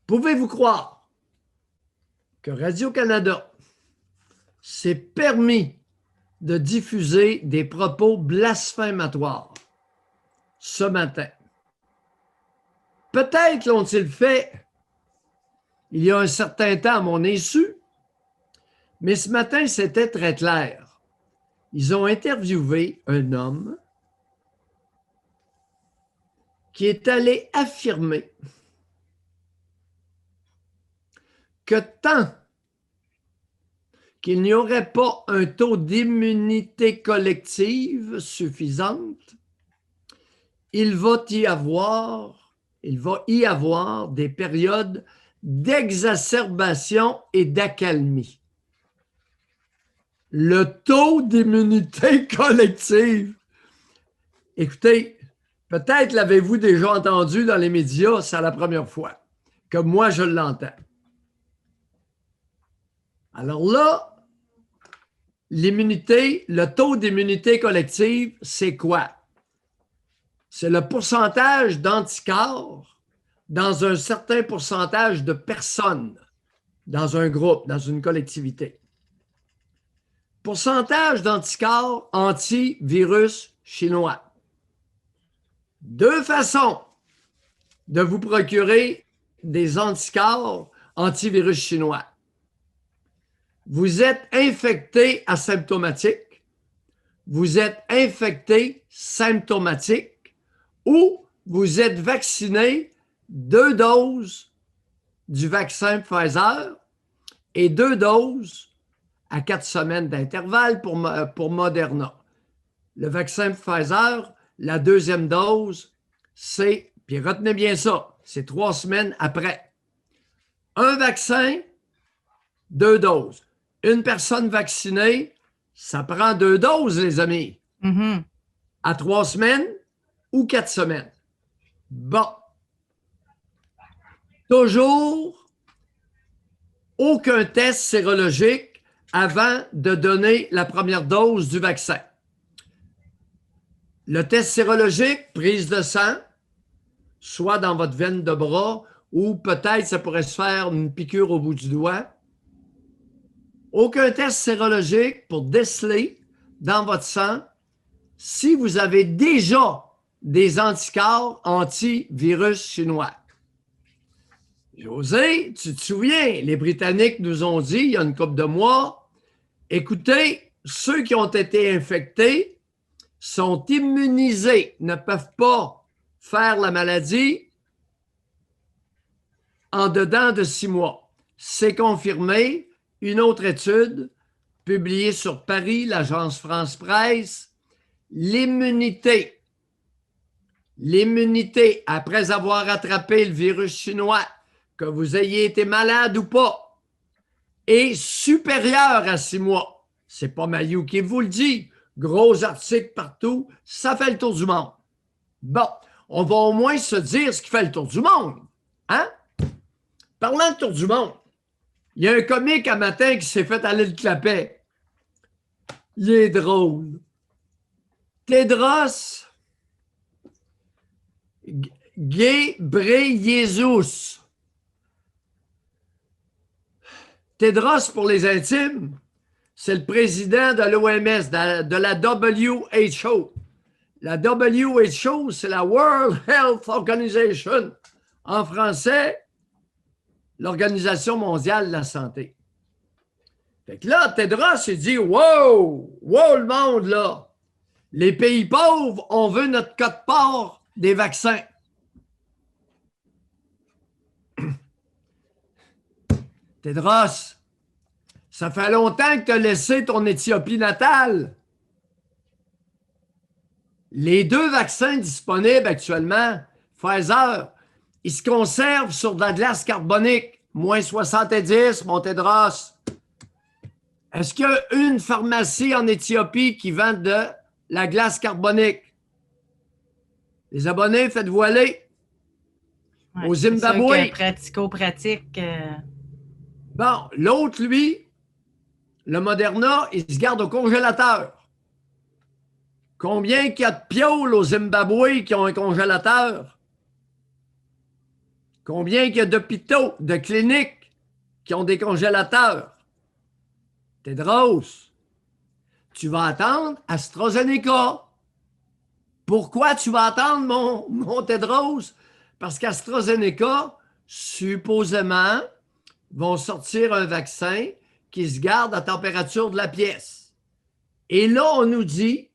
Pouvez-vous croire que Radio-Canada s'est permis de diffuser des propos blasphématoires ce matin? Peut-être l'ont-ils fait il y a un certain temps à mon insu, mais ce matin, c'était très clair. Ils ont interviewé un homme qui est allé affirmer que tant qu'il n'y aurait pas un taux d'immunité collective suffisante, il va y avoir des périodes d'exacerbation et d'accalmie. Le taux d'immunité collective. Écoutez, peut-être l'avez-vous déjà entendu dans les médias, c'est la première fois que moi je l'entends. Alors là, l'immunité, le taux d'immunité collective, c'est quoi? C'est le pourcentage d'anticorps dans un certain pourcentage de personnes dans un groupe, dans une collectivité. Pourcentage d'anticorps antivirus chinois. Deux façons de vous procurer des anticorps antivirus chinois. Vous êtes infecté asymptomatique, vous êtes infecté symptomatique ou vous êtes vacciné 2 doses du vaccin Pfizer et 2 doses à 4 semaines d'intervalle pour Moderna. Le vaccin Pfizer, la deuxième dose, c'est, puis retenez bien ça, c'est 3 semaines après. Un vaccin, 2 doses. Une personne vaccinée, ça prend 2 doses, les amis. Mm-hmm. À 3 semaines ou 4 semaines. Bon. Toujours aucun test sérologique avant de donner la première dose du vaccin. Le test sérologique, prise de sang, soit dans votre veine de bras ou peut-être ça pourrait se faire une piqûre au bout du doigt. Aucun test sérologique pour déceler dans votre sang si vous avez déjà des anticorps antivirus chinois. José, tu te souviens, les Britanniques nous ont dit il y a une couple de mois, écoutez, ceux qui ont été infectés sont immunisés, ne peuvent pas faire la maladie en dedans de 6 mois. C'est confirmé. Une autre étude publiée sur Paris, l'agence France Presse, l'immunité après avoir attrapé le virus chinois, que vous ayez été malade ou pas, est supérieure à 6 mois. C'est pas Mayou qui vous le dit. Gros article partout, ça fait le tour du monde. Bon, on va au moins se dire ce qui fait le tour du monde. Hein? Parlant de tour du monde, il y a un comique un matin qui s'est fait aller le clapet. Il est drôle. Tedros Ghebreyesus. Tedros, pour les intimes, c'est le président de l'OMS, de la WHO. La WHO, c'est la World Health Organization. En français, l'Organisation mondiale de la santé. Fait que là, Tedros, il dit, wow, le monde, là. Les pays pauvres, on veut notre quote-part des vaccins. Tedros, ça fait longtemps que tu as laissé ton Éthiopie natale. Les 2 vaccins disponibles actuellement, Pfizer, ils se conservent sur de la glace carbonique, moins 70, mon Tedros. Est-ce qu'il y a une pharmacie en Éthiopie qui vend de la glace carbonique? Les abonnés, faites-vous aller. Ouais, au Zimbabwe. Pratico-pratique. Bon, l'autre, lui, le Moderna, il se garde au congélateur. Combien qu'il y a de pioles au Zimbabwe qui ont un congélateur? Combien il y a d'hôpitaux, de cliniques qui ont des congélateurs? Tedros, tu vas attendre AstraZeneca. Pourquoi tu vas attendre, mon Tedros? Parce qu'AstraZeneca, supposément, vont sortir un vaccin qui se garde à température de la pièce. Et là, on nous dit,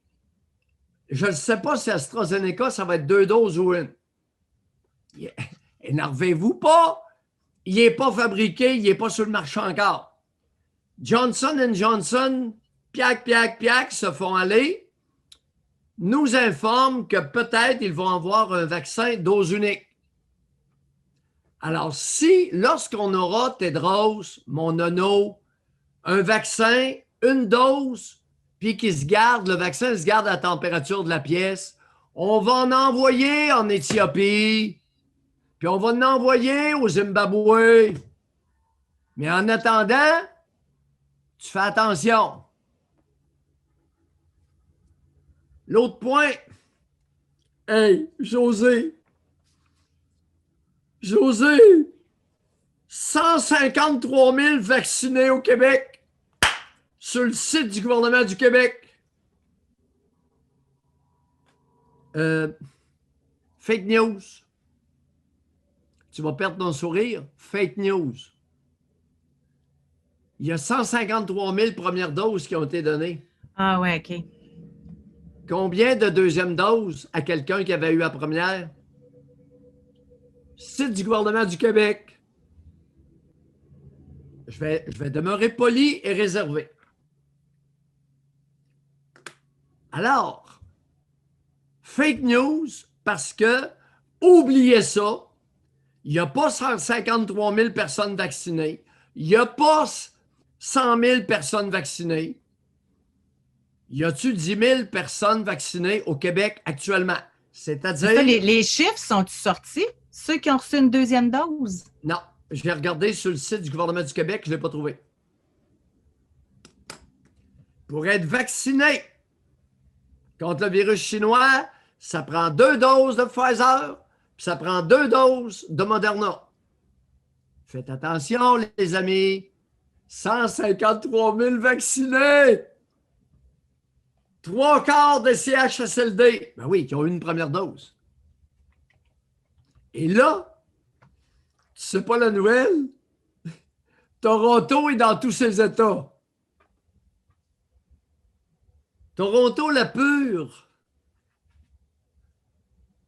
je ne sais pas si AstraZeneca, ça va être 2 doses ou une. Énervez-vous pas. Il n'est pas fabriqué, il n'est pas sur le marché encore. Johnson Johnson, piac, se font aller, nous informent que peut-être ils vont avoir un vaccin dose unique. Alors, si, lorsqu'on aura, Tedros, mon nono, un vaccin, une dose, puis qu'il se garde, le vaccin se garde à la température de la pièce, on va en envoyer en Éthiopie, puis on va en envoyer au Zimbabwe. Mais en attendant, tu fais attention. L'autre point, hey, José, 153 000 vaccinés au Québec sur le site du gouvernement du Québec. Fake news. Tu vas perdre ton sourire. Fake news. Il y a 153 000 premières doses qui ont été données. Ah ouais, OK. Combien de deuxième doses à quelqu'un qui avait eu la première? Site du gouvernement du Québec. Je vais demeurer poli et réservé. Alors, fake news, parce que, oubliez ça, il n'y a pas 153 000 personnes vaccinées. Il n'y a pas 100 000 personnes vaccinées. Y a-tu 10 000 personnes vaccinées au Québec actuellement? C'est-à-dire... Ça, les chiffres sont-ils sortis? Ceux qui ont reçu une deuxième dose? Non. Je l'ai regardé sur le site du gouvernement du Québec, je ne l'ai pas trouvé. Pour être vacciné contre le virus chinois, ça prend 2 doses de Pfizer, puis ça prend 2 doses de Moderna. Faites attention, les amis. 153 000 vaccinés! 3/4 des CHSLD, ben oui, qui ont eu une première dose. Et là, tu sais pas la nouvelle? Toronto est dans tous ses États. Toronto, la pure.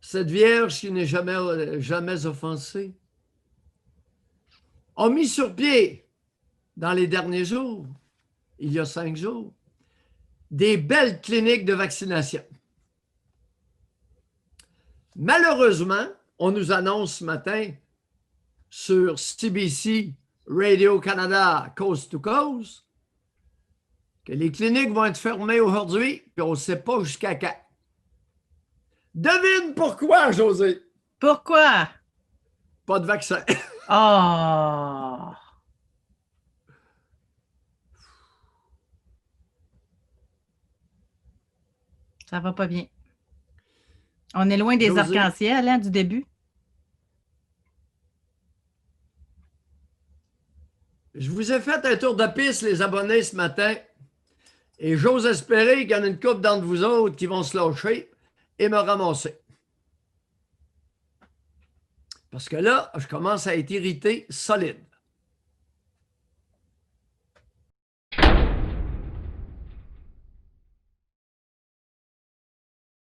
Cette vierge qui n'est jamais offensée, a mis sur pied, dans les derniers jours, il y a 5 jours, des belles cliniques de vaccination. Malheureusement, on nous annonce ce matin sur CBC Radio-Canada Coast to Coast que les cliniques vont être fermées aujourd'hui, puis on ne sait pas jusqu'à quand. Devine pourquoi, José? Pourquoi? Pas de vaccin. Oh! Ça va pas bien. On est loin des José. arcs-en-ciel, hein, du début. Je vous ai fait un tour de piste, les abonnés, ce matin. Et j'ose espérer qu'il y en a une couple d'entre vous autres qui vont se lâcher et me ramasser. Parce que là, je commence à être irrité solide.